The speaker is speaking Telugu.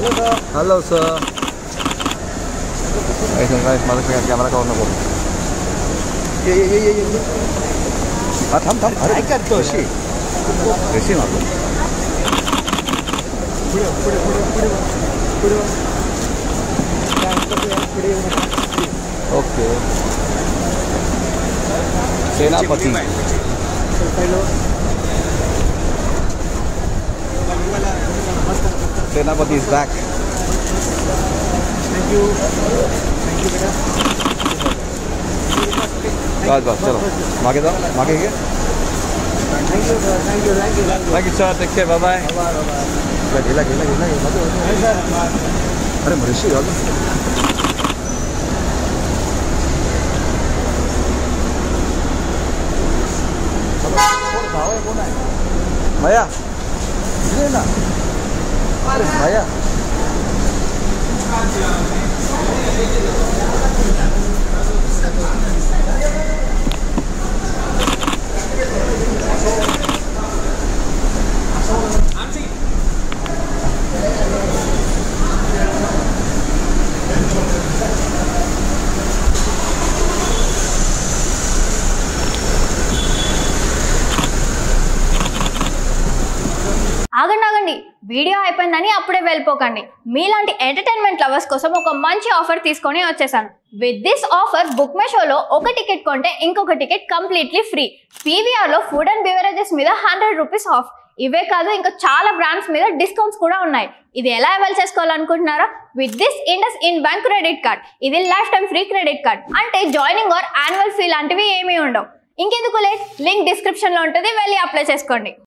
हेलो सर ऐसे गाइस कैमरा का ऑन करो ये थम अरे काय करतो ऋषी मागो ओके सेनापति सेनापति is back. Thank you बेटा. बस चलो मागे जाओ मागे के. Thank you sir. Take care. Bye bye. लगे अरे मरीशी यार माया ये ना अरे माया ఆగండి వీడియో అయిపోయిందని అప్పుడే వెళ్ళిపోకండి. మీలాంటి ఎంటర్టైన్మెంట్ లవర్స్ కోసం ఒక మంచి ఆఫర్ తీసుకొని వచ్చేసాను. With this offer book my షోలో ఒక టికెట్ కొంటే ఇంకొక టికెట్ కంప్లీట్లీ ఫ్రీ. పీవీఆర్లో ఫుడ్ అండ్ బెవరేజెస్ మీద 100 రూపీస్ ఆఫ్. ఇవే కాదు ఇంకా చాలా బ్రాండ్స్ మీద డిస్కౌంట్స్ కూడా ఉన్నాయి. ఇది ఎలా అవైల్ చేసుకోవాలనుకుంటున్నారా? With this IndusInd bank credit card. ఇది lifetime free credit card. అంటే జాయినింగ్ ఆర్ యాన్యువల్ ఫీ లాంటివి ఏమీ ఉండవు. ఇంకెందుకు లేట్, లింక్ డిస్క్రిప్షన్లో ఉంటుంది, వెళ్ళి అప్లై చేసుకోండి.